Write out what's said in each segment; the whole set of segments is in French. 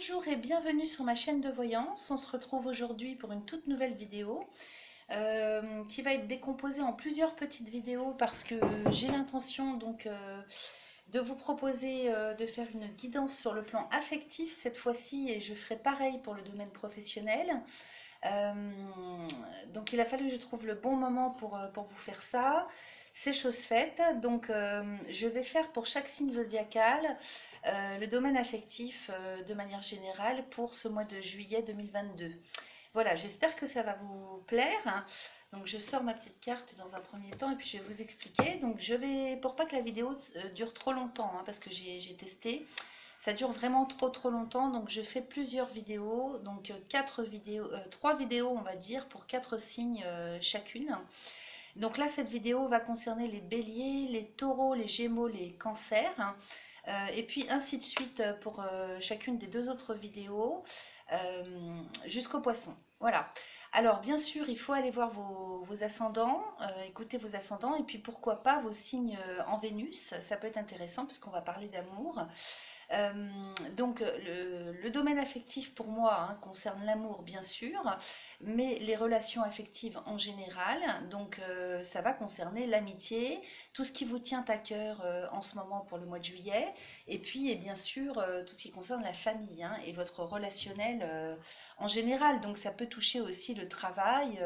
Bonjour et bienvenue sur ma chaîne de voyance. On se retrouve aujourd'hui pour une toute nouvelle vidéo qui va être décomposée en plusieurs petites vidéos parce que j'ai l'intention de vous proposer de faire une guidance sur le plan affectif cette fois-ci et je ferai pareil pour le domaine professionnel. Euh, donc il a fallu que je trouve le bon moment pour vous faire ça. C'est chose faite. Donc je vais faire pour chaque signe zodiacal le domaine affectif de manière générale pour ce mois de juillet 2022. Voilà, j'espère que ça va vous plaire. Donc je sors ma petite carte dans un premier temps et puis je vais vous expliquer. Donc je vais, pour pas que la vidéo dure trop longtemps, parce que j'ai testé, ça dure vraiment trop longtemps, donc je fais plusieurs vidéos, donc quatre vidéos, trois vidéos on va dire pour quatre signes chacune. Donc là cette vidéo va concerner les béliers, les taureaux, les gémeaux, les cancers. Et puis ainsi de suite pour chacune des deux autres vidéos jusqu'au poisson. Voilà. Alors bien sûr, il faut aller voir vos ascendants, écouter vos ascendants et puis pourquoi pas vos signes en Vénus. Ça peut être intéressant puisqu'on va parler d'amour. Donc le domaine affectif pour moi concerne l'amour bien sûr, mais les relations affectives en général, donc ça va concerner l'amitié, tout ce qui vous tient à cœur en ce moment pour le mois de juillet, et puis et bien sûr tout ce qui concerne la famille et votre relationnel en général, donc ça peut toucher aussi le travail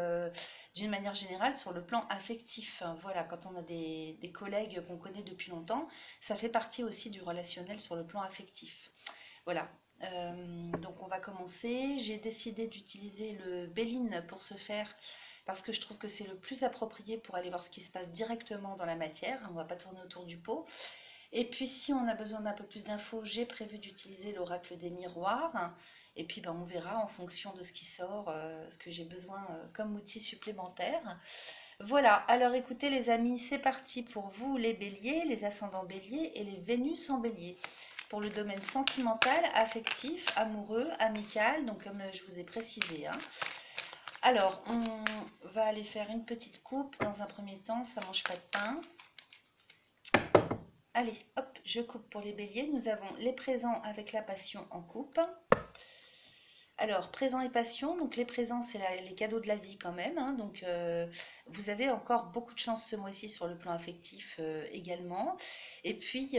d'une manière générale sur le plan affectif. Voilà, quand on a des collègues qu'on connaît depuis longtemps, ça fait partie aussi du relationnel sur le plan affectif. Voilà. Donc on va commencer. J'ai décidé d'utiliser le Béline pour ce faire parce que je trouve que c'est le plus approprié pour aller voir ce qui se passe directement dans la matière. On ne va pas tourner autour du pot. Et puis si on a besoin d'un peu plus d'infos, j'ai prévu d'utiliser l'oracle des miroirs. Et puis on verra en fonction de ce qui sort, ce que j'ai besoin comme outil supplémentaire. Voilà, alors écoutez les amis, c'est parti pour vous les béliers, les ascendants béliers et les Vénus en bélier. Pour le domaine sentimental, affectif, amoureux, amical, donc comme je vous ai précisé. Alors, on va aller faire une petite coupe dans un premier temps, ça ne mange pas de pain. Allez, hop, je coupe pour les béliers. Nous avons les présents avec la passion en coupe. Alors, présent et passion, donc les présents, c'est les cadeaux de la vie quand même. Donc, vous avez encore beaucoup de chance ce mois-ci sur le plan affectif également. Et puis,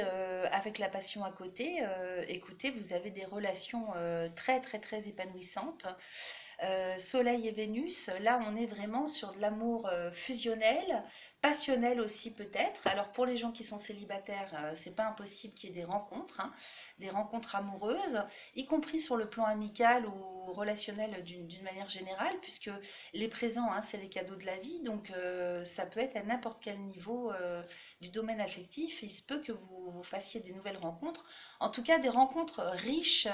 avec la passion à côté, écoutez, vous avez des relations très épanouissantes. Soleil et Vénus, là on est vraiment sur de l'amour fusionnel, passionnel aussi peut-être. Alors pour les gens qui sont célibataires, c'est pas impossible qu'il y ait des rencontres amoureuses, y compris sur le plan amical ou relationnel d'une manière générale, puisque les présents, c'est les cadeaux de la vie, donc ça peut être à n'importe quel niveau du domaine affectif. Il se peut que vous fassiez des nouvelles rencontres, en tout cas des rencontres riches.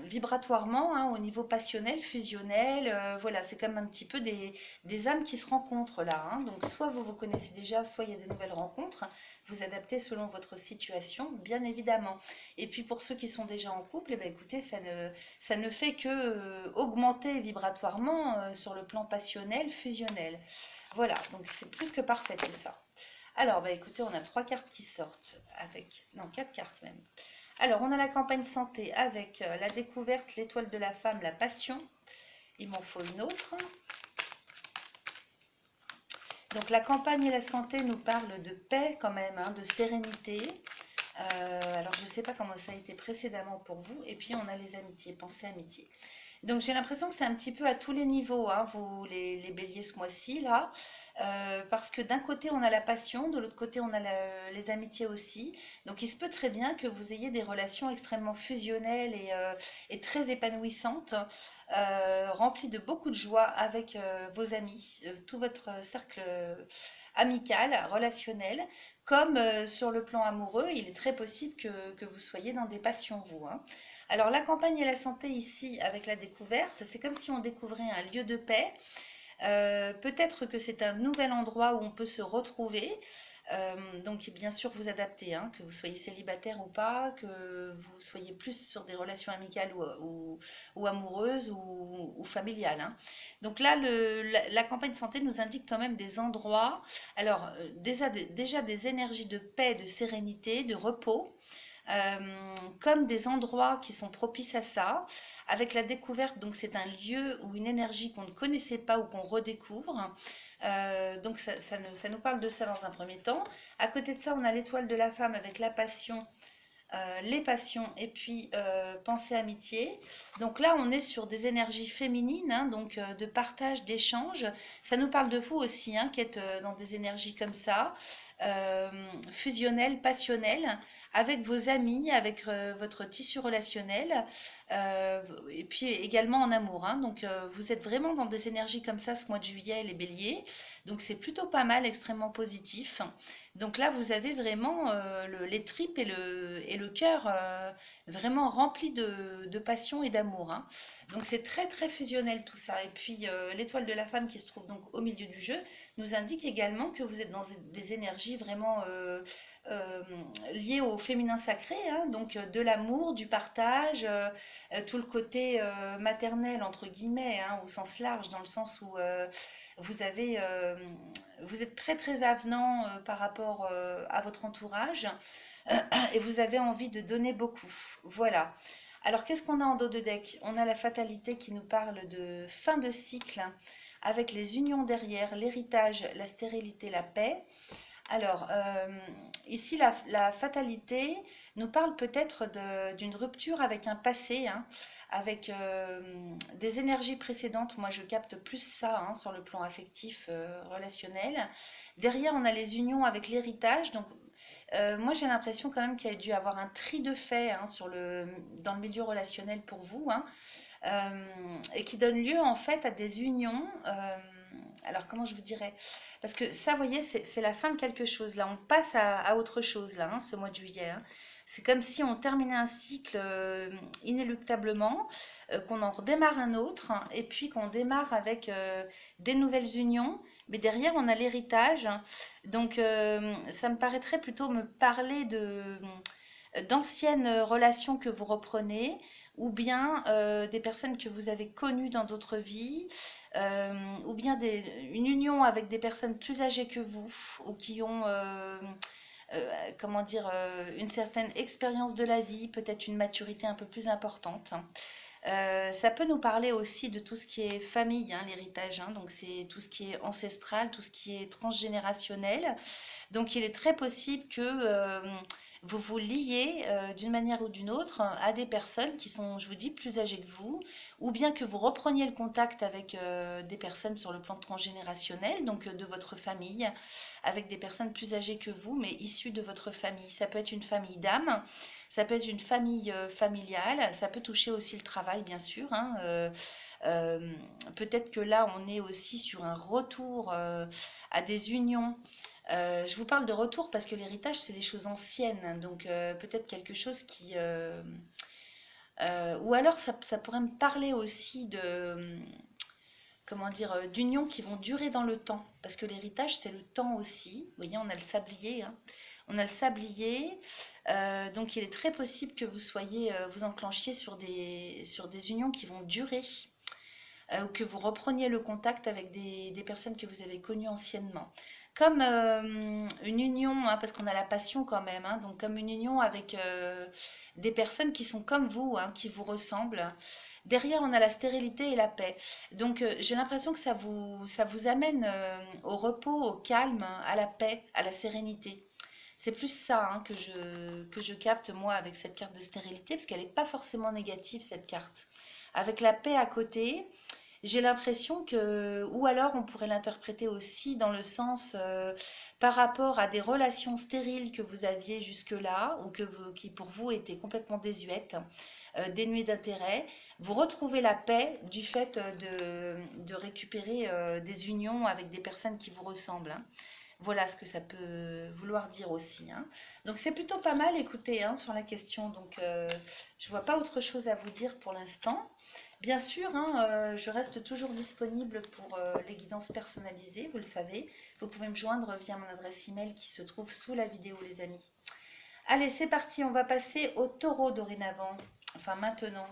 Vibratoirement au niveau passionnel, fusionnel, voilà, c'est comme un petit peu des âmes qui se rencontrent là. Donc soit vous vous connaissez déjà, soit il y a des nouvelles rencontres, vous adaptez selon votre situation, bien évidemment. Et puis pour ceux qui sont déjà en couple, écoutez, ça ne fait que augmenter vibratoirement sur le plan passionnel, fusionnel. Voilà, donc c'est plus que parfait tout ça. Alors, écoutez, on a trois cartes qui sortent avec, non, quatre cartes même. Alors, on a la campagne santé avec la découverte, l'étoile de la femme, la passion. Il m'en faut une autre. Donc, la campagne et la santé nous parlent de paix quand même, de sérénité. Alors, je ne sais pas comment ça a été précédemment pour vous. Et puis, on a les amitiés, pensée amitié. Donc j'ai l'impression que c'est un petit peu à tous les niveaux, vous les béliers ce mois-ci là, parce que d'un côté on a la passion, de l'autre côté on a les amitiés aussi. Donc il se peut très bien que vous ayez des relations extrêmement fusionnelles et très épanouissantes, remplies de beaucoup de joie avec vos amis, tout votre cercle amical, relationnel, comme sur le plan amoureux, il est très possible que vous soyez dans des passions vous. Alors la campagne et la santé ici avec la découverte, c'est comme si on découvrait un lieu de paix. Peut-être que c'est un nouvel endroit où on peut se retrouver. Donc bien sûr vous adaptez, que vous soyez célibataire ou pas, que vous soyez plus sur des relations amicales ou amoureuses ou familiales. Donc là, la campagne santé nous indique quand même des endroits, alors déjà des énergies de paix, de sérénité, de repos. comme des endroits qui sont propices à ça, avec la découverte, donc c'est un lieu ou une énergie qu'on ne connaissait pas ou qu'on redécouvre. Donc ça nous parle de ça dans un premier temps. À côté de ça, on a l'étoile de la femme avec la passion, les passions et puis pensée amitié. Donc là, on est sur des énergies féminines, hein, donc de partage, d'échange. Ça nous parle de vous aussi, hein, qui êtes dans des énergies comme ça, euh, fusionnelles, passionnelles, avec vos amis, avec votre tissu relationnel, et puis également en amour. Hein. Donc vous êtes vraiment dans des énergies comme ça ce mois de juillet, les béliers. Donc c'est plutôt pas mal, extrêmement positif. Donc là, vous avez vraiment les tripes et le cœur vraiment remplis de passion et d'amour. Hein. Donc c'est très très fusionnel tout ça. Et puis l'étoile de la femme qui se trouve donc au milieu du jeu nous indique également que vous êtes dans des énergies vraiment euh, liées au féminin sacré, hein, donc de l'amour, du partage, tout le côté maternel entre guillemets, hein, au sens large, dans le sens où vous avez, vous êtes très très avenant par rapport à votre entourage et vous avez envie de donner beaucoup. Voilà. Alors qu'est-ce qu'on a en dos de deck? On a la fatalité qui nous parle de fin de cycle avec les unions derrière, l'héritage, la stérilité, la paix. Alors, ici, la fatalité nous parle peut-être d'une rupture avec un passé, hein, avec des énergies précédentes. Moi, je capte plus ça, hein, sur le plan affectif, relationnel. Derrière, on a les unions avec l'héritage. Donc, moi, j'ai l'impression quand même qu'il y a dû avoir un tri de fait, hein, dans le milieu relationnel pour vous, hein, et qui donne lieu en fait à des unions. Alors comment je vous dirais? Parce que ça, vous voyez, c'est la fin de quelque chose. Là, on passe à autre chose, là, hein, ce mois de juillet. Hein. C'est comme si on terminait un cycle inéluctablement, qu'on en redémarre un autre, hein, et puis qu'on démarre avec des nouvelles unions. Mais derrière, on a l'héritage. Donc, ça me paraîtrait plutôt me parler d'anciennes relations que vous reprenez, ou bien des personnes que vous avez connues dans d'autres vies, ou bien une union avec des personnes plus âgées que vous, ou qui ont, comment dire, une certaine expérience de la vie, peut-être une maturité un peu plus importante. Ça peut nous parler aussi de tout ce qui est famille, hein, l'héritage, hein, donc c'est tout ce qui est ancestral, tout ce qui est transgénérationnel. Donc il est très possible que vous vous liez d'une manière ou d'une autre à des personnes qui sont, je vous dis, plus âgées que vous, ou bien que vous repreniez le contact avec des personnes sur le plan transgénérationnel, donc de votre famille, avec des personnes plus âgées que vous, mais issues de votre famille. Ça peut être une famille d'âme, ça peut être une famille familiale, ça peut toucher aussi le travail, bien sûr. Hein, peut-être que là, on est aussi sur un retour à des unions. Je vous parle de retour parce que l'héritage, c'est des choses anciennes, donc peut-être quelque chose qui... ou alors ça pourrait me parler aussi de, comment dire, d'unions qui vont durer dans le temps, parce que l'héritage, c'est le temps aussi. Vous voyez, on a le sablier, hein. On a le sablier, donc il est très possible que vous soyez, vous enclenchiez sur des unions qui vont durer, ou que vous repreniez le contact avec des personnes que vous avez connues anciennement. Comme une union, hein, parce qu'on a la passion quand même, hein, donc comme une union avec des personnes qui sont comme vous, hein, qui vous ressemblent. Derrière, on a la stérilité et la paix. Donc, j'ai l'impression que ça vous amène au repos, au calme, à la paix, à la sérénité. C'est plus ça, hein, que je capte, moi, avec cette carte de stérilité, parce qu'elle n'est pas forcément négative, cette carte. Avec la paix à côté, j'ai l'impression que, ou alors on pourrait l'interpréter aussi dans le sens par rapport à des relations stériles que vous aviez jusque-là, ou qui pour vous étaient complètement désuètes, dénuées d'intérêt. Vous retrouvez la paix du fait de récupérer des unions avec des personnes qui vous ressemblent. Hein. Voilà ce que ça peut vouloir dire aussi. Hein. Donc c'est plutôt pas mal, écoutez, hein, sur la question. Donc je vois pas autre chose à vous dire pour l'instant. Bien sûr, hein, je reste toujours disponible pour les guidances personnalisées, vous le savez. Vous pouvez me joindre via mon adresse email qui se trouve sous la vidéo, les amis. Allez, c'est parti, on va passer au taureau dorénavant. Enfin, maintenant,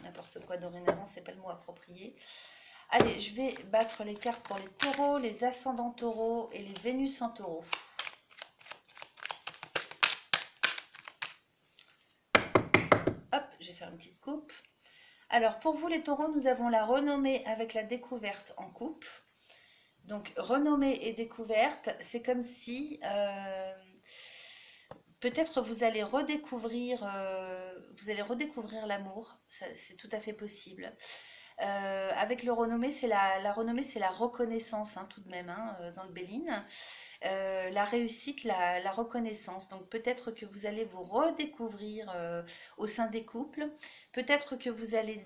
n'importe quoi dorénavant, c'est pas le mot approprié. Allez, je vais battre les cartes pour les taureaux, les ascendants taureaux et les Vénus en taureau. une petite coupe. Alors, pour vous les taureaux, nous avons la renommée avec la découverte en coupe. Donc, renommée et découverte, c'est comme si peut-être vous allez redécouvrir l'amour. C'est tout à fait possible. Avec le renommé, la renommée, c'est la reconnaissance hein, tout de même hein, dans le Béline. La réussite, la reconnaissance. Donc peut-être que vous allez vous redécouvrir au sein des couples. Peut-être que vous allez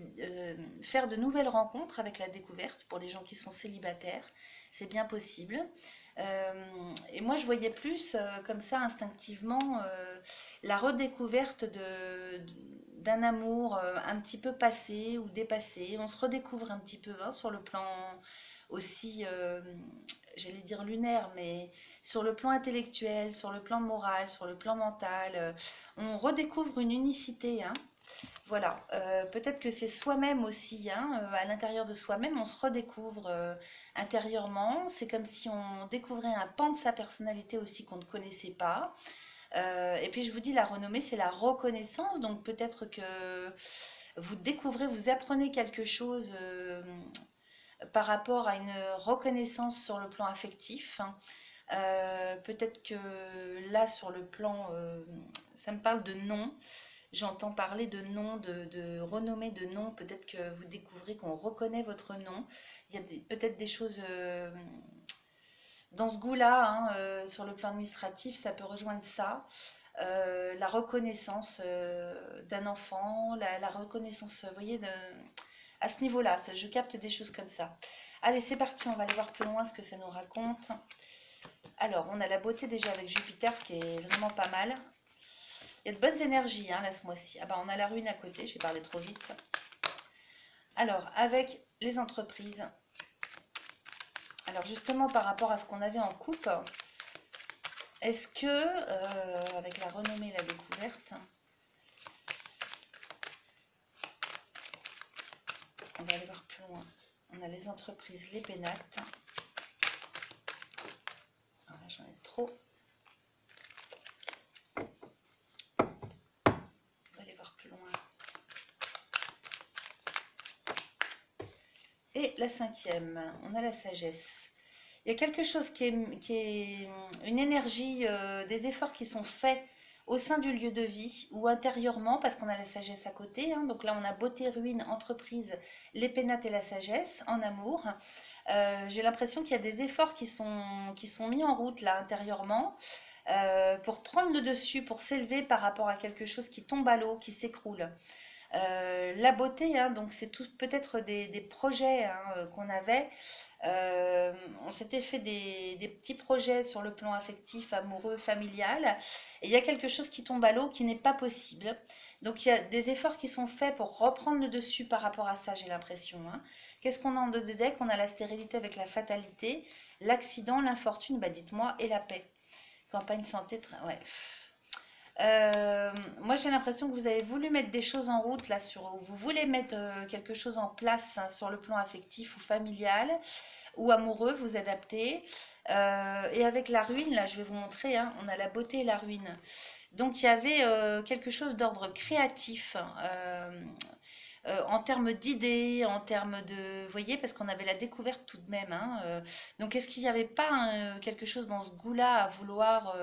faire de nouvelles rencontres avec la découverte pour les gens qui sont célibataires. C'est bien possible. Et moi, je voyais plus comme ça instinctivement la redécouverte d'un amour un petit peu passé ou dépassé. On se redécouvre un petit peu hein, sur le plan aussi, j'allais dire lunaire, mais sur le plan intellectuel, sur le plan moral, sur le plan mental. On redécouvre une unicité. Hein. Voilà, peut-être que c'est soi-même aussi, hein, à l'intérieur de soi-même, on se redécouvre intérieurement. C'est comme si on découvrait un pan de sa personnalité aussi qu'on ne connaissait pas. Et puis je vous dis, la renommée, c'est la reconnaissance. Donc peut-être que vous découvrez, vous apprenez quelque chose par rapport à une reconnaissance sur le plan affectif. Peut-être que là, sur le plan, ça me parle de nom. J'entends parler de nom, de renommée de nom. Peut-être que vous découvrez qu'on reconnaît votre nom. Il y a peut-être des choses dans ce goût-là, hein, sur le plan administratif, ça peut rejoindre ça. La reconnaissance d'un enfant, la reconnaissance, vous voyez, à ce niveau-là, je capte des choses comme ça. Allez, c'est parti, on va aller voir plus loin ce que ça nous raconte. Alors, on a la beauté déjà avec Jupiter, ce qui est vraiment pas mal. Il y a de bonnes énergies hein, là ce mois-ci. Ah bah on a la ruine à côté, j'ai parlé trop vite. Alors, avec les entreprises. Alors justement, par rapport à ce qu'on avait en coupe, est-ce que, avec la renommée et la découverte, on va aller voir plus loin. On a les entreprises, les pénates. Alors là, j'en ai trop. Et la cinquième, on a la sagesse. Il y a quelque chose qui est une énergie, des efforts qui sont faits au sein du lieu de vie ou intérieurement, parce qu'on a la sagesse à côté. Hein, donc là, on a beauté, ruine, entreprise, les pénates et la sagesse en amour. J'ai l'impression qu'il y a des efforts qui sont mis en route là intérieurement. Pour prendre le dessus, pour s'élever par rapport à quelque chose qui tombe à l'eau, qui s'écroule. La beauté, hein, donc c'est peut-être des projets hein, qu'on avait. On s'était fait des petits projets sur le plan affectif, amoureux, familial. Et il y a quelque chose qui tombe à l'eau qui n'est pas possible. Donc il y a des efforts qui sont faits pour reprendre le dessus par rapport à ça, j'ai l'impression. Hein. Qu'est-ce qu'on a en dos de deck? On a la stérilité avec la fatalité, l'accident, l'infortune, bah dites-moi, et la paix. Campagne santé, ouais. Moi j'ai l'impression que vous avez voulu mettre des choses en route là vous voulez mettre quelque chose en place hein, sur le plan affectif ou familial ou amoureux, vous adapter. Et avec la ruine, là je vais vous montrer, hein, on a la beauté et la ruine. Donc il y avait quelque chose d'ordre créatif. En termes d'idées, en termes de... Vous voyez, parce qu'on avait la découverte tout de même. Hein, donc est-ce qu'il n'y avait pas quelque chose dans ce goût-là à vouloir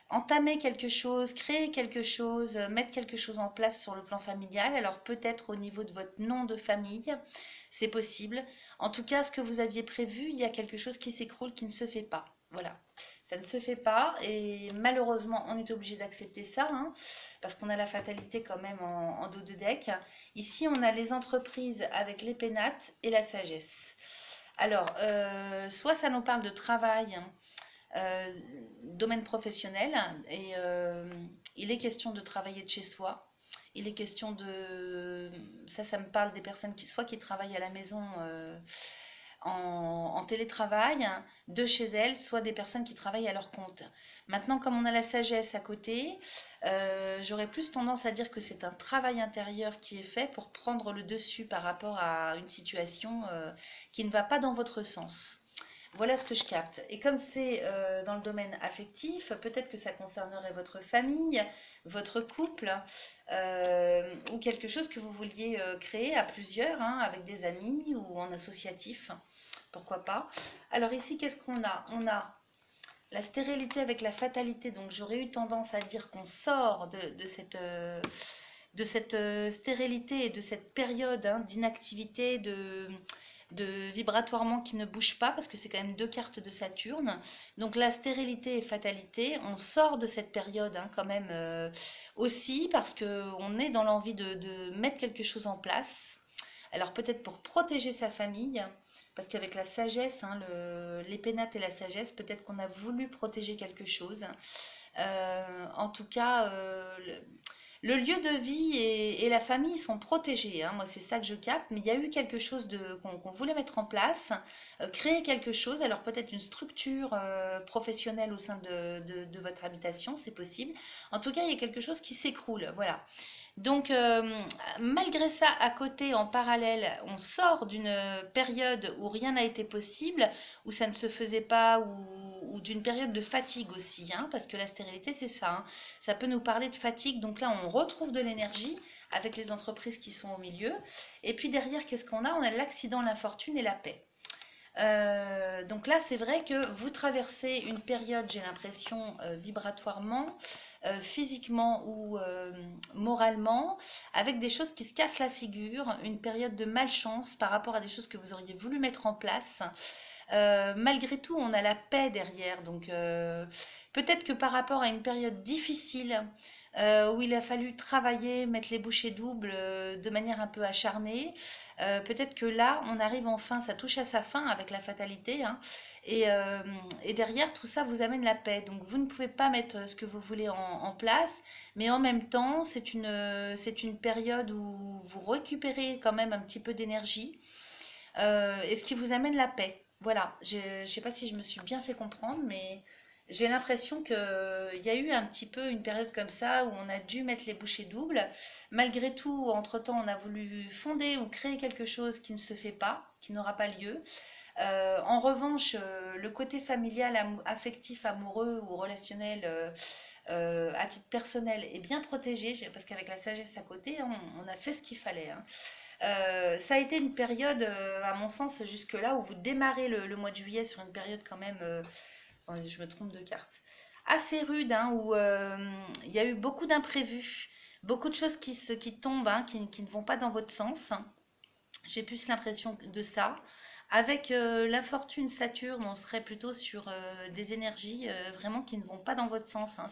entamer quelque chose, créer quelque chose, mettre quelque chose en place sur le plan familial? Alors peut-être au niveau de votre nom de famille, c'est possible. En tout cas, ce que vous aviez prévu, il y a quelque chose qui s'écroule, qui ne se fait pas. Voilà, ça ne se fait pas et malheureusement, on est obligé d'accepter ça, hein, parce qu'on a la fatalité quand même en dos de deck. Ici, on a les entreprises avec les pénates et la sagesse. Alors, soit ça nous parle de travail, domaine professionnel, et il est question de travailler de chez soi. Il est question de... Ça me parle des personnes qui travaillent à la maison en télétravail de chez elles, soit des personnes qui travaillent à leur compte. Maintenant, comme on a la sagesse à côté, j'aurais plus tendance à dire que c'est un travail intérieur qui est fait pour prendre le dessus par rapport à une situation qui ne va pas dans votre sens. Voilà ce que je capte. Et comme c'est dans le domaine affectif, peut-être que ça concernerait votre famille, votre couple, ou quelque chose que vous vouliez créer à plusieurs, hein, avec des amis ou en associatif. Pourquoi pas? Alors ici, qu'est-ce qu'on a? On a la stérilité avec la fatalité. Donc j'aurais eu tendance à dire qu'on sort de cette stérilité et de cette période, hein, d'inactivité, de vibratoirement qui ne bouge pas, parce que c'est quand même deux cartes de Saturne. Donc la stérilité et fatalité, on sort de cette période, hein, quand même, aussi, parce qu'on est dans l'envie de mettre quelque chose en place. Alors peut-être pour protéger sa famille, parce qu'avec la sagesse, hein, l'épénate et la sagesse, peut-être qu'on a voulu protéger quelque chose. En tout cas, le lieu de vie et la famille sont protégés, hein. Moi, c'est ça que je capte. Mais il y a eu quelque chose qu'on voulait mettre en place, créer quelque chose. Alors peut-être une structure professionnelle au sein de votre habitation, c'est possible. En tout cas, il y a quelque chose qui s'écroule. Voilà. Donc, malgré ça, à côté, en parallèle, on sort d'une période où rien n'a été possible, où ça ne se faisait pas, ou d'une période de fatigue aussi, hein, parce que la stérilité, c'est ça, hein. Ça peut nous parler de fatigue. Donc là, on retrouve de l'énergie avec les entreprises qui sont au milieu. Et puis derrière, qu'est-ce qu'on a? On a l'accident, l'infortune et la paix. Donc là, c'est vrai que vous traversez une période, j'ai l'impression, vibratoirement, physiquement ou moralement, avec des choses qui se cassent la figure, une période de malchance par rapport à des choses que vous auriez voulu mettre en place. Malgré tout, on a la paix derrière. Donc peut-être que par rapport à une période difficile, où il a fallu travailler, mettre les bouchées doubles de manière un peu acharnée, peut-être que là, on arrive enfin, ça touche à sa fin avec la fatalité, hein, et derrière, tout ça vous amène la paix. Donc vous ne pouvez pas mettre ce que vous voulez en place, mais en même temps, c'est une période où vous récupérez quand même un petit peu d'énergie, et ce qui vous amène la paix. Voilà, je ne sais pas si je me suis bien fait comprendre, mais j'ai l'impression qu'il y a eu un petit peu une période comme ça où on a dû mettre les bouchées doubles. Malgré tout, entre-temps, on a voulu fonder ou créer quelque chose qui ne se fait pas, qui n'aura pas lieu. En revanche, le côté familial, affectif, amoureux ou relationnel, à titre personnel, est bien protégé, parce qu'avec la sagesse à côté, hein, on a fait ce qu'il fallait, hein. Ça a été une période, à mon sens, jusque-là, où vous démarrez le mois de juillet sur une période quand même, attendez, je me trompe de carte, assez rude, hein, où il y a eu beaucoup d'imprévus, beaucoup de choses qui tombent, hein, qui ne vont pas dans votre sens. J'ai plus l'impression de ça. Avec l'infortune Saturne, on serait plutôt sur des énergies vraiment qui ne vont pas dans votre sens, hein.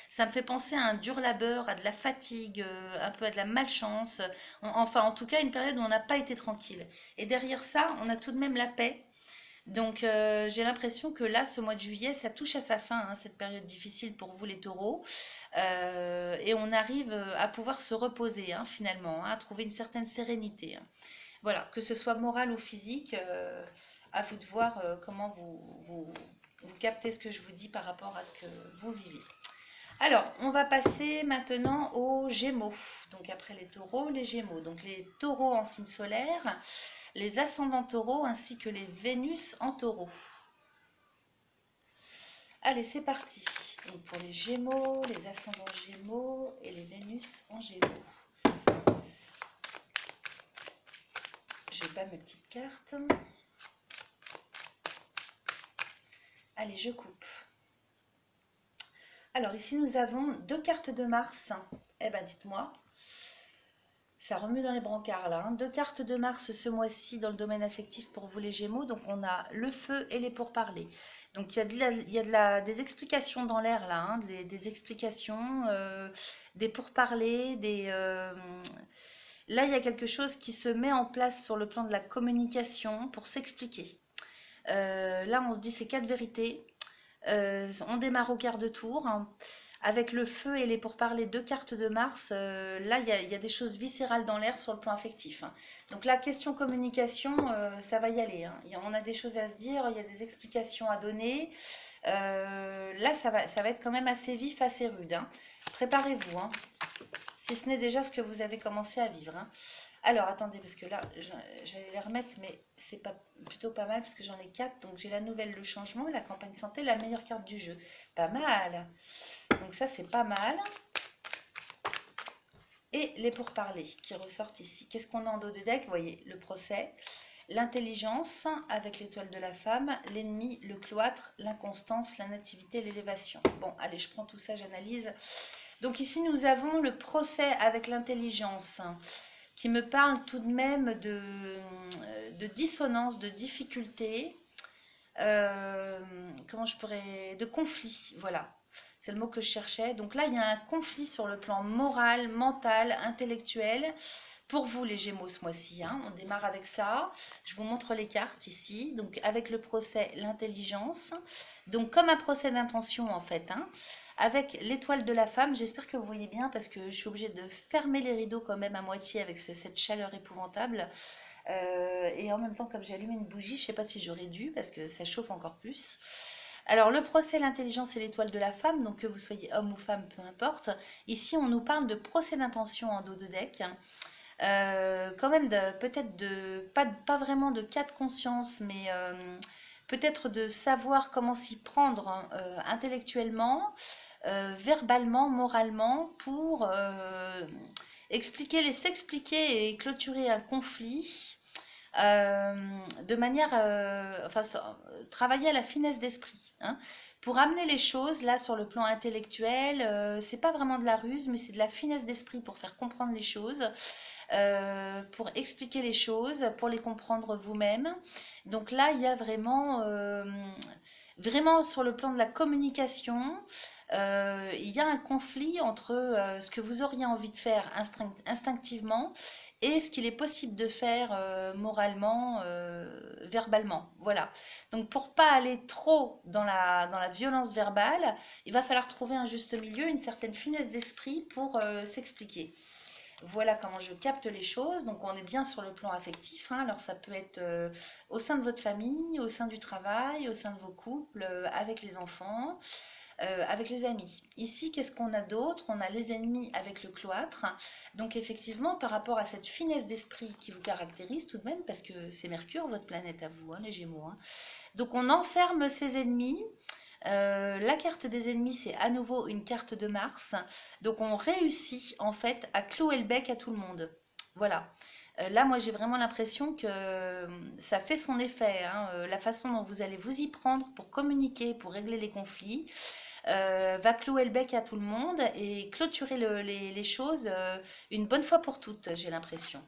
Ça me fait penser à un dur labeur, à de la fatigue, un peu à de la malchance. Enfin, en tout cas, une période où on n'a pas été tranquille. Et derrière ça, on a tout de même la paix. Donc, j'ai l'impression que là, ce mois de juillet, ça touche à sa fin, hein, cette période difficile pour vous les taureaux. Et on arrive à pouvoir se reposer, hein, finalement, hein, à trouver une certaine sérénité, hein. Voilà, que ce soit moral ou physique, à vous de voir comment vous captez ce que je vous dis par rapport à ce que vous vivez. Alors, on va passer maintenant aux Gémeaux. Donc après les taureaux, les Gémeaux. Donc les taureaux en signe solaire, les ascendants taureaux ainsi que les Vénus en taureau. Allez, c'est parti. Donc pour les Gémeaux, les ascendants Gémeaux et les Vénus en Gémeaux. Je bats mes petites cartes. Allez, je coupe. Alors ici, nous avons deux cartes de Mars. Eh ben, dites-moi. Ça remue dans les brancards là, hein. Deux cartes de Mars ce mois-ci dans le domaine affectif pour vous les Gémeaux. Donc on a le feu et les pourparlers. Donc il y a des explications dans l'air là, hein, des explications, des pourparlers, Là, il y a quelque chose qui se met en place sur le plan de la communication pour s'expliquer. Là, on se dit c'est quatre vérités. On démarre au quart de tour, hein. Avec le feu et les pourparlers, deux cartes de Mars, là, il y a des choses viscérales dans l'air sur le plan affectif, hein. Donc la question communication, ça va y aller, hein. On a des choses à se dire, il y a des explications à donner. Là, ça va être quand même assez vif, assez rude, hein. Préparez-vous, hein, si ce n'est déjà ce que vous avez commencé à vivre, hein. Alors, attendez, parce que là, j'allais les remettre, mais c'est plutôt pas mal, parce que j'en ai 4. Donc, j'ai la nouvelle, le changement, la campagne santé, la meilleure carte du jeu. Pas mal. Donc, ça, c'est pas mal. Et les pourparlers qui ressortent ici. Qu'est-ce qu'on a en dos de deck? Vous voyez, le procès, l'intelligence avec l'étoile de la femme, l'ennemi, le cloître, l'inconstance, la nativité, l'élévation. Bon, allez, je prends tout ça, j'analyse. Donc ici, nous avons le procès avec l'intelligence qui me parle tout de même de dissonance, de difficulté, comment je pourrais, de conflit, voilà. C'est le mot que je cherchais. Donc là, il y a un conflit sur le plan moral, mental, intellectuel. Pour vous, les Gémeaux, ce mois-ci, hein, on démarre avec ça. Je vous montre les cartes ici. Donc, avec le procès, l'intelligence. Donc, comme un procès d'intention, en fait. Hein, avec l'étoile de la femme, j'espère que vous voyez bien parce que je suis obligée de fermer les rideaux quand même à moitié avec cette chaleur épouvantable. Et en même temps, comme j'ai allumé une bougie, je ne sais pas si j'aurais dû parce que ça chauffe encore plus. Alors, le procès, l'intelligence et l'étoile de la femme, donc que vous soyez homme ou femme, peu importe. Ici, on nous parle de procès d'intention en dos de deck. Quand même, peut-être pas vraiment de cas de conscience, mais peut-être de savoir comment s'y prendre hein, intellectuellement, verbalement, moralement, pour s'expliquer et clôturer un conflit de manière, travailler à la finesse d'esprit, hein, pour amener les choses là sur le plan intellectuel. C'est pas vraiment de la ruse, mais c'est de la finesse d'esprit pour faire comprendre les choses, pour expliquer les choses, pour les comprendre vous-même. Donc là, il y a vraiment sur le plan de la communication. Il y a un conflit entre ce que vous auriez envie de faire instinctivement et ce qu'il est possible de faire moralement, verbalement. Voilà. Donc pour pas aller trop dans la violence verbale, il va falloir trouver un juste milieu, une certaine finesse d'esprit pour s'expliquer. Voilà comment je capte les choses. Donc on est bien sur le plan affectif, hein. Alors ça peut être au sein de votre famille, au sein du travail, au sein de vos couples, avec les enfants, avec les amis. Ici, qu'est-ce qu'on a d'autre? On a les ennemis avec le cloître. Donc effectivement, par rapport à cette finesse d'esprit qui vous caractérise tout de même, parce que c'est Mercure, votre planète à vous, hein, les Gémeaux. Hein. Donc on enferme ses ennemis. La carte des ennemis, c'est à nouveau une carte de Mars. Donc on réussit en fait à clouer le bec à tout le monde. Voilà. Là, moi, j'ai vraiment l'impression que ça fait son effet. Hein. La façon dont vous allez vous y prendre pour communiquer, pour régler les conflits, va clouer le bec à tout le monde et clôturer les choses une bonne fois pour toutes, j'ai l'impression.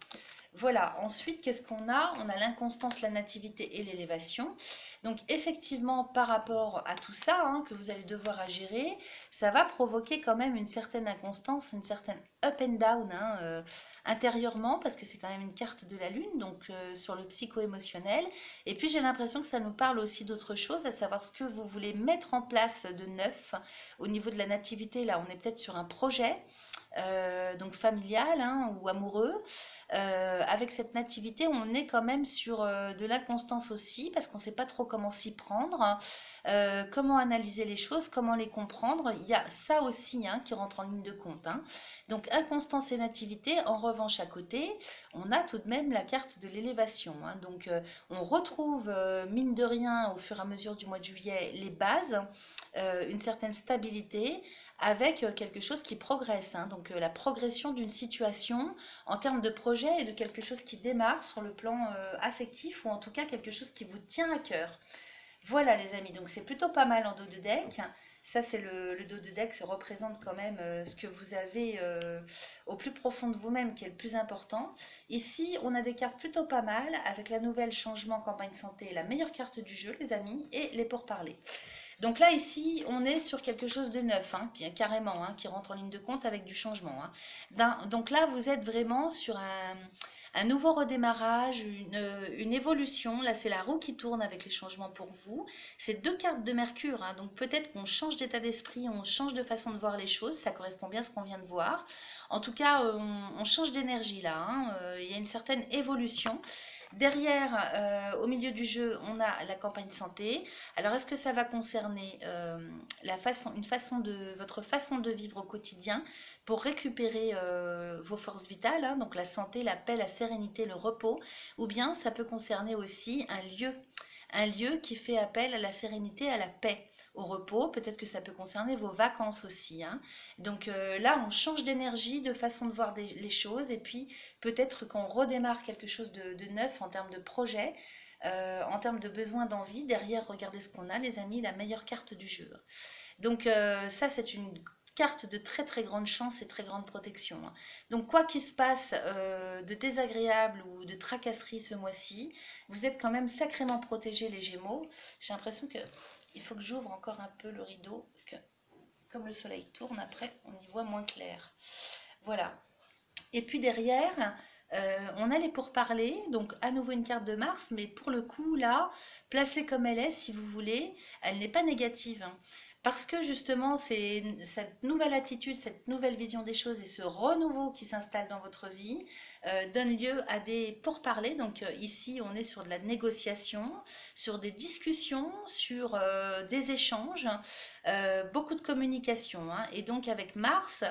Voilà, ensuite, qu'est-ce qu'on a? On a l'inconstance, la nativité et l'élévation. Donc, effectivement, par rapport à tout ça hein, que vous allez devoir à gérer, ça va provoquer quand même une certaine inconstance, une certaine up and down hein, intérieurement, parce que c'est quand même une carte de la Lune, donc sur le psycho-émotionnel. Et puis, j'ai l'impression que ça nous parle aussi d'autre chose, à savoir ce que vous voulez mettre en place de neuf. Au niveau de la nativité, là, on est peut-être sur un projet. Donc familial hein, ou amoureux. Avec cette nativité, on est quand même sur de l'inconstance aussi, parce qu'on ne sait pas trop comment s'y prendre, comment analyser les choses, comment les comprendre. Il y a ça aussi hein, qui rentre en ligne de compte. Hein. Donc inconstance et nativité, en revanche à côté, on a tout de même la carte de l'élévation. Hein. Donc on retrouve, mine de rien, au fur et à mesure du mois de juillet, les bases, une certaine stabilité, avec quelque chose qui progresse, hein, donc la progression d'une situation en termes de projet et de quelque chose qui démarre sur le plan affectif ou en tout cas quelque chose qui vous tient à cœur. Voilà les amis, donc c'est plutôt pas mal en dos de deck. Ça c'est le dos de deck, ça représente quand même ce que vous avez au plus profond de vous-même qui est le plus important. Ici on a des cartes plutôt pas mal avec la nouvelle changement campagne santé, la meilleure carte du jeu les amis et les pourparlers. Donc là, ici, on est sur quelque chose de neuf, hein, carrément, hein, qui rentre en ligne de compte avec du changement. Hein. Donc là, vous êtes vraiment sur un nouveau redémarrage, une évolution. Là, c'est la roue qui tourne avec les changements pour vous. C'est deux cartes de Mercure, hein, donc peut-être qu'on change d'état d'esprit, on change de façon de voir les choses. Ça correspond bien à ce qu'on vient de voir. En tout cas, on change d'énergie là. Hein, il y a une certaine évolution. Derrière, au milieu du jeu, on a la campagne santé. Alors, est-ce que ça va concerner votre façon de vivre au quotidien pour récupérer vos forces vitales, hein, donc la santé, la paix, la sérénité, le repos, ou bien ça peut concerner aussi un lieu qui fait appel à la sérénité, à la paix, au repos. Peut-être que ça peut concerner vos vacances aussi, hein. Donc là, on change d'énergie, de façon de voir les choses, et puis peut-être qu'on redémarre quelque chose de neuf en termes de projet, en termes de besoin, d'envie. Derrière, regardez ce qu'on a, les amis, la meilleure carte du jeu. Donc ça, c'est une carte de très très grande chance et très grande protection, hein. Donc quoi qu'il se passe de désagréable ou de tracasserie ce mois-ci, vous êtes quand même sacrément protégés, les Gémeaux. J'ai l'impression que il faut que j'ouvre encore un peu le rideau parce que comme le soleil tourne après, on y voit moins clair. Voilà. Et puis derrière, on a les pourparlers, donc à nouveau une carte de Mars, mais pour le coup, là, placée comme elle est, si vous voulez, elle n'est pas négative, hein. Parce que justement, c'est cette nouvelle attitude, cette nouvelle vision des choses et ce renouveau qui s'installe dans votre vie donne lieu à des pourparlers. Donc ici, on est sur de la négociation, sur des discussions, sur des échanges, beaucoup de communication, hein. Et donc avec Mars,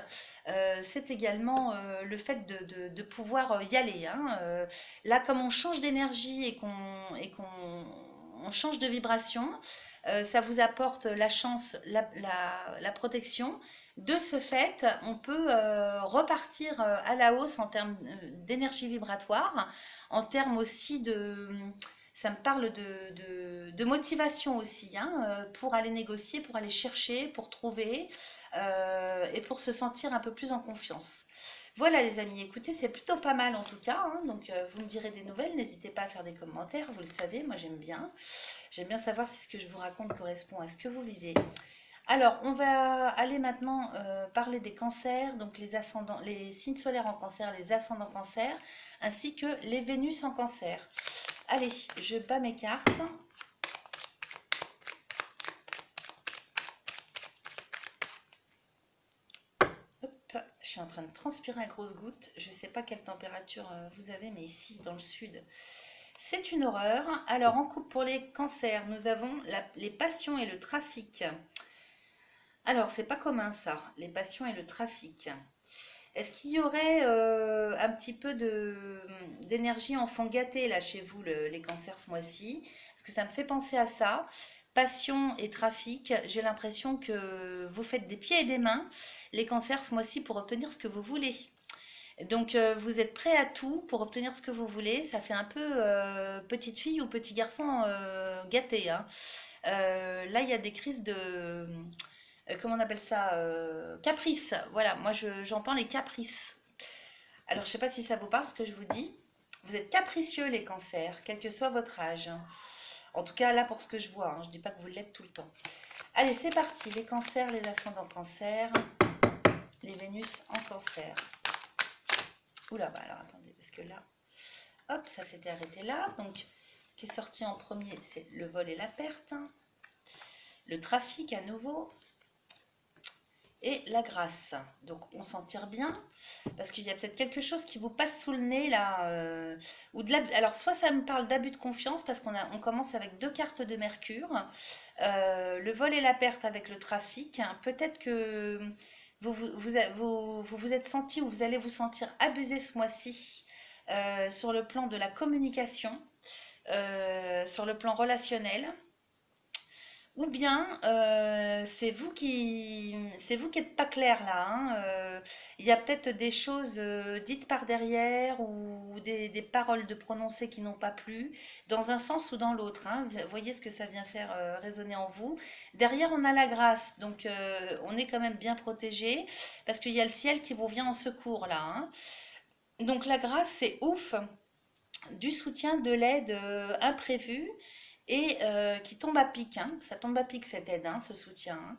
c'est également le fait de pouvoir y aller, hein. Là, comme on change d'énergie et qu'on change de vibration, ça vous apporte la chance, la protection. De ce fait, on peut repartir à la hausse en termes d'énergie vibratoire, en termes aussi de... Ça me parle de motivation aussi, hein, pour aller négocier, pour aller chercher, pour trouver et pour se sentir un peu plus en confiance. Voilà les amis, écoutez, c'est plutôt pas mal en tout cas, hein. Donc vous me direz des nouvelles, n'hésitez pas à faire des commentaires, vous le savez, moi j'aime bien. J'aime bien savoir si ce que je vous raconte correspond à ce que vous vivez. Alors, on va aller maintenant parler des cancers, donc les ascendants, les signes solaires en cancer, les ascendants cancer, ainsi que les Vénus en cancer. Allez, je bats mes cartes. Hop, je suis en train de transpirer à grosses gouttes. Je ne sais pas quelle température vous avez, mais ici, dans le sud, c'est une horreur. Alors, en couple pour les cancers, nous avons les passions et le trafic. Alors, c'est pas commun ça, les passions et le trafic. Est-ce qu'il y aurait un petit peu d'énergie enfant gâté là chez vous, les cancers ce mois-ci? Parce que ça me fait penser à ça. Passion et trafic, j'ai l'impression que vous faites des pieds et des mains, les cancers ce mois-ci, pour obtenir ce que vous voulez. Donc vous êtes prêt à tout pour obtenir ce que vous voulez. Ça fait un peu petite fille ou petit garçon gâté, hein. Là, il y a des crises de comment on appelle ça, caprice. Voilà, moi j'entends les caprices. Alors je ne sais pas si ça vous parle ce que je vous dis. Vous êtes capricieux les cancers, quel que soit votre âge. En tout cas là pour ce que je vois, hein. Je ne dis pas que vous l'êtes tout le temps. Allez, c'est parti, les cancers, les ascendants cancer, les Vénus en cancer. Oula, bah alors attendez, parce que là, hop, ça s'était arrêté là. Donc ce qui est sorti en premier, c'est le vol et la perte, le trafic à nouveau, et la grâce. Donc on s'en tire bien parce qu'il y a peut-être quelque chose qui vous passe sous le nez là, ou alors soit ça me parle d'abus de confiance parce on commence avec deux cartes de Mercure, le vol et la perte avec le trafic. Peut-être que vous êtes senti ou vous allez vous sentir abusé ce mois-ci sur le plan de la communication, sur le plan relationnel. Ou bien c'est vous qui n'êtes pas clair là, hein. Il y a peut-être des choses dites par derrière ou des paroles de prononcées qui n'ont pas plu, dans un sens ou dans l'autre, hein. Vous voyez ce que ça vient faire résonner en vous. Derrière, on a la grâce, donc on est quand même bien protégé parce qu'il y a le ciel qui vous vient en secours là, hein. Donc la grâce, c'est ouf, du soutien, de l'aide imprévue et qui tombe à pic, hein. Ça tombe à pic cette aide, hein, ce soutien, hein.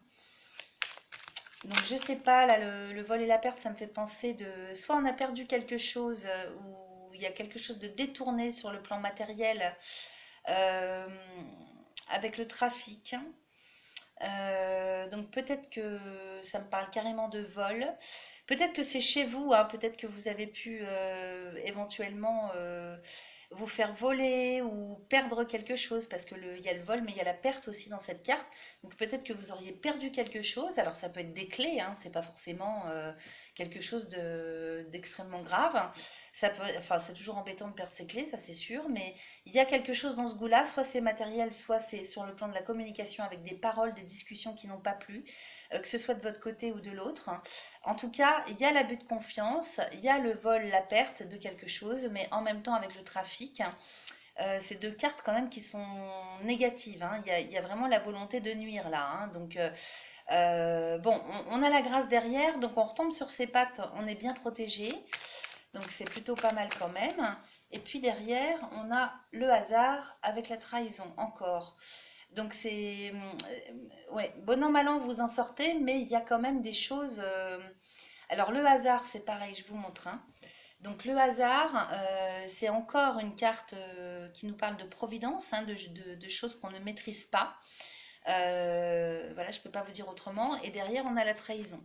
Donc je sais pas, là le vol et la perte, ça me fait penser de soit on a perdu quelque chose ou il y a quelque chose de détourné sur le plan matériel euh, avec le trafic. Donc peut-être que ça me parle carrément de vol. Peut-être que c'est chez vous, hein, peut-être que vous avez pu éventuellement vous faire voler ou perdre quelque chose, parce que il y a le vol, mais il y a la perte aussi dans cette carte. Donc peut-être que vous auriez perdu quelque chose. Alors ça peut être des clés, hein, c'est pas forcément quelque chose d'extrêmement grave. Ça peut, enfin, c'est toujours embêtant de perdre ses clés, ça c'est sûr, mais il y a quelque chose dans ce goût-là, soit c'est matériel, soit c'est sur le plan de la communication avec des paroles, des discussions qui n'ont pas plu, que ce soit de votre côté ou de l'autre. En tout cas, il y a l'abus de confiance, il y a le vol, la perte de quelque chose, mais en même temps avec le trafic, c'est deux cartes quand même qui sont négatives, hein. Il y a vraiment la volonté de nuire là, hein. Donc, bon, on a la grâce derrière, donc on retombe sur ses pattes, on est bien protégé. Donc c'est plutôt pas mal quand même. Et puis derrière, on a le hasard avec la trahison encore. Donc c'est... ouais, bon an, mal an, vous en sortez, mais il y a quand même des choses... Alors le hasard, c'est pareil, je vous montre, hein. Donc le hasard, c'est encore une carte qui nous parle de providence, hein, de choses qu'on ne maîtrise pas. Voilà, je ne peux pas vous dire autrement. Et derrière, on a la trahison.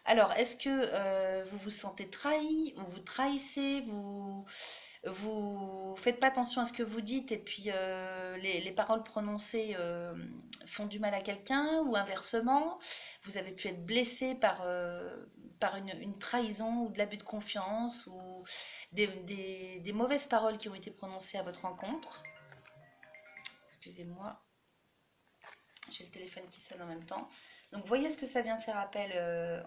Alors, est-ce que vous vous sentez trahi ou vous trahissez, vous faites pas attention à ce que vous dites et puis les paroles prononcées font du mal à quelqu'un ou inversement, vous avez pu être blessé par une trahison ou de l'abus de confiance ou des mauvaises paroles qui ont été prononcées à votre rencontre. Excusez-moi, j'ai le téléphone qui sonne en même temps. Donc voyez ce que ça vient faire appel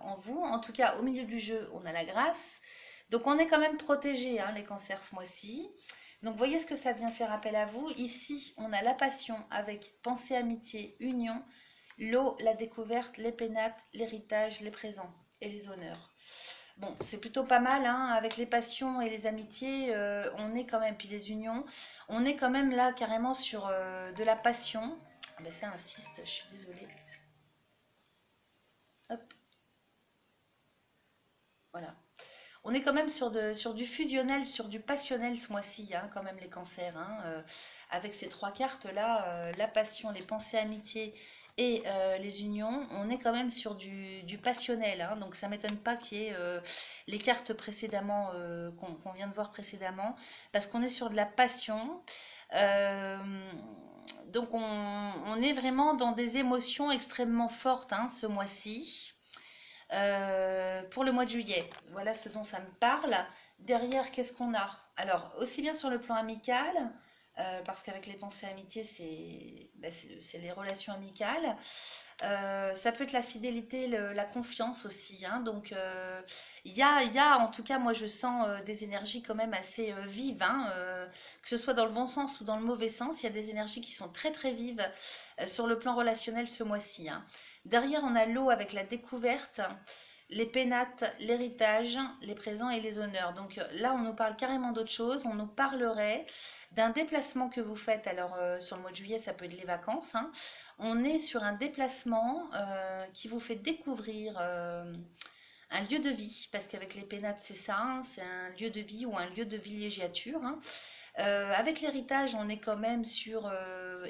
en vous. En tout cas, au milieu du jeu, on a la grâce. Donc on est quand même protégé, hein, les cancers ce mois-ci. Donc voyez ce que ça vient faire appel à vous. Ici, on a la passion avec pensée, amitié, union, l'eau, la découverte, les pénates, l'héritage, les présents et les honneurs. Bon, c'est plutôt pas mal, hein, avec les passions et les amitiés, on est quand même, puis les unions, on est quand même là carrément sur de la passion. Ah ben ça insiste, je suis désolée. Hop, voilà. On est quand même sur du fusionnel, sur du passionnel ce mois-ci, hein, quand même les cancers, hein, avec ces trois cartes-là, la passion, les pensées, amitié et les unions, on est quand même sur du passionnel, hein, donc ça ne m'étonne pas qu'il y ait les cartes précédemment, qu'on vient de voir précédemment, parce qu'on est sur de la passion. Euh, donc on est vraiment dans des émotions extrêmement fortes, hein, ce mois-ci. Pour le mois de juillet. Voilà ce dont ça me parle. Derrière, qu'est-ce qu'on a? Alors, aussi bien sur le plan amical, parce qu'avec les pensées amitié, c'est les relations amicales. Ça peut être la fidélité, la confiance aussi, hein. Donc, il y a, en tout cas, moi, je sens des énergies quand même assez vives, hein, que ce soit dans le bon sens ou dans le mauvais sens. Il y a des énergies qui sont très, très vives sur le plan relationnel ce mois-ci, hein. Derrière, on a l'eau avec la découverte, les pénates, l'héritage, les présents et les honneurs. Donc là, on nous parle carrément d'autre chose. On nous parlerait d'un déplacement que vous faites. Alors, sur le mois de juillet, ça peut être les vacances, hein. On est sur un déplacement qui vous fait découvrir un lieu de vie, parce qu'avec les pénates, c'est ça, hein, c'est un lieu de vie ou un lieu de villégiature, hein. Avec l'héritage, on est quand même sur,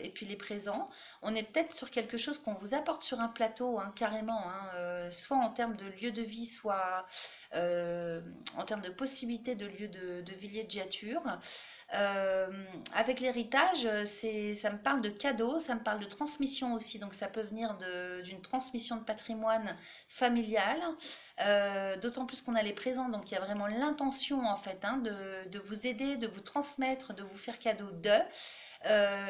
et puis les présents, on est peut-être sur quelque chose qu'on vous apporte sur un plateau, hein, carrément, hein, soit en termes de lieu de vie, soit en termes de possibilité de lieu de villégiature. Avec l'héritage, ça me parle de cadeaux, ça me parle de transmission aussi, donc ça peut venir d'une transmission de patrimoine familial, d'autant plus qu'on a les présents, donc il y a vraiment l'intention en fait, hein, de vous aider, de vous transmettre, de vous faire cadeau de.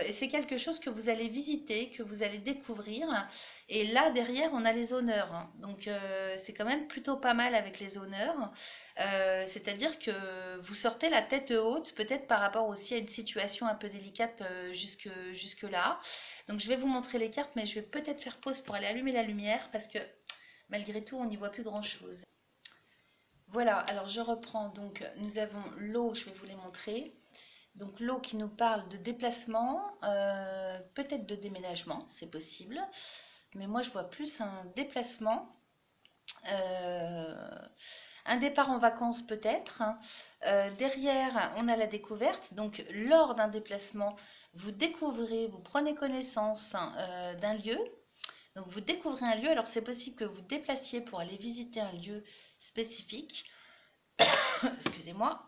Et c'est quelque chose que vous allez visiter, que vous allez découvrir. Et là, derrière, on a les honneurs, hein. Donc, c'est quand même plutôt pas mal avec les honneurs. C'est-à-dire que vous sortez la tête haute, peut-être par rapport aussi à une situation un peu délicate jusque là. Donc, je vais vous montrer les cartes, mais je vais peut-être faire pause pour aller allumer la lumière parce que malgré tout, on n'y voit plus grand-chose. Voilà, alors je reprends. Donc, nous avons l'eau, je vais vous les montrer. Donc l'eau qui nous parle de déplacement, peut-être de déménagement, c'est possible. Mais moi je vois plus un déplacement, un départ en vacances peut-être. Derrière, on a la découverte. Donc lors d'un déplacement, vous découvrez, vous prenez connaissance d'un lieu. Donc vous découvrez un lieu. Alors c'est possible que vous déplaciez pour aller visiter un lieu spécifique. Excusez-moi.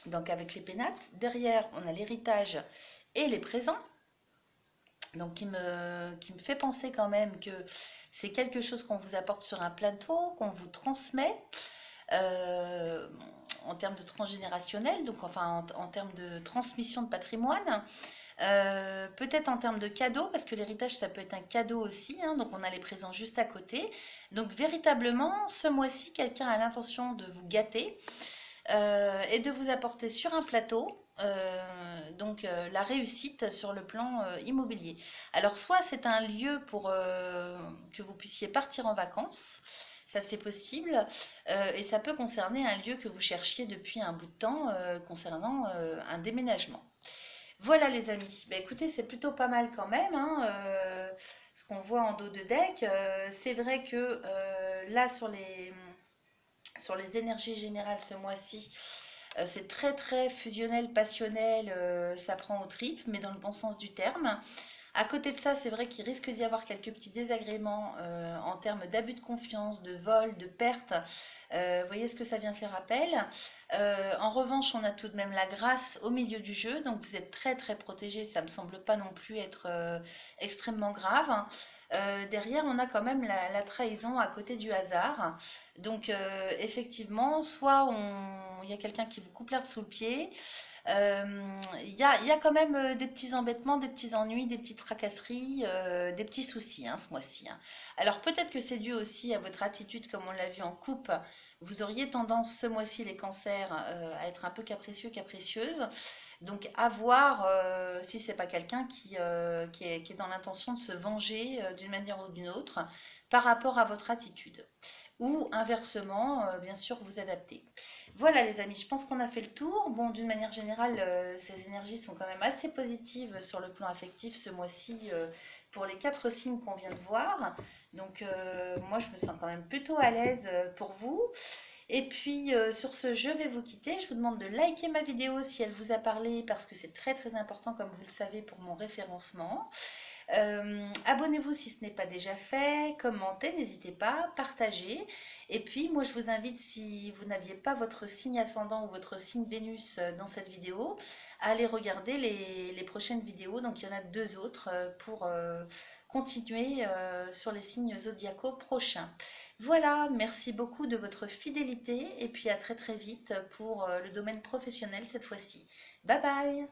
donc avec les pénates. Derrière, on a l'héritage et les présents. Donc qui me fait penser quand même que c'est quelque chose qu'on vous apporte sur un plateau, qu'on vous transmet euh, en termes de transgénérationnel, donc enfin en termes de transmission de patrimoine. Peut-être en termes de cadeaux, parce que l'héritage, ça peut être un cadeau aussi, hein, donc on a les présents juste à côté. Donc véritablement, ce mois-ci, quelqu'un a l'intention de vous gâter et de vous apporter sur un plateau la réussite sur le plan immobilier. Alors soit c'est un lieu pour que vous puissiez partir en vacances, ça c'est possible, et ça peut concerner un lieu que vous cherchiez depuis un bout de temps concernant un déménagement. Voilà les amis, bah, écoutez c'est plutôt pas mal quand même, hein, ce qu'on voit en dos de deck. C'est vrai que là sur les énergies générales ce mois-ci, c'est très très fusionnel, passionnel, ça prend aux tripes, mais dans le bon sens du terme. À côté de ça, c'est vrai qu'il risque d'y avoir quelques petits désagréments en termes d'abus de confiance, de vol, de perte. Vous voyez ce que ça vient faire appel. En revanche, on a tout de même la grâce au milieu du jeu, donc vous êtes très très protégé. Ça me semble pas non plus être extrêmement grave. Derrière, on a quand même la trahison à côté du hasard. Donc, effectivement, soit il y a quelqu'un qui vous coupe l'herbe sous le pied, il y a quand même des petits embêtements, des petits ennuis, des petites tracasseries, des petits soucis hein, ce mois-ci. Hein. Alors peut-être que c'est dû aussi à votre attitude, comme on l'a vu en coupe. Vous auriez tendance ce mois-ci, les cancers, à être un peu capricieux, capricieuse. Donc à voir si c'est pas quelqu'un qui est dans l'intention de se venger d'une manière ou d'une autre par rapport à votre attitude. Ou inversement, bien sûr, vous adapter. Voilà les amis, je pense qu'on a fait le tour. Bon, d'une manière générale, ces énergies sont quand même assez positives sur le plan affectif ce mois-ci pour les 4 signes qu'on vient de voir. Donc moi, je me sens quand même plutôt à l'aise pour vous. Et puis sur ce, je vais vous quitter. Je vous demande de liker ma vidéo si elle vous a parlé parce que c'est très très important comme vous le savez pour mon référencement. Abonnez-vous si ce n'est pas déjà fait, commentez, n'hésitez pas, partagez. Et puis moi je vous invite, si vous n'aviez pas votre signe ascendant ou votre signe Vénus dans cette vidéo, à aller regarder les prochaines vidéos. Donc il y en a 2 autres pour continuer sur les signes zodiacaux prochains. Voilà, merci beaucoup de votre fidélité et puis à très très vite pour le domaine professionnel cette fois-ci. Bye bye!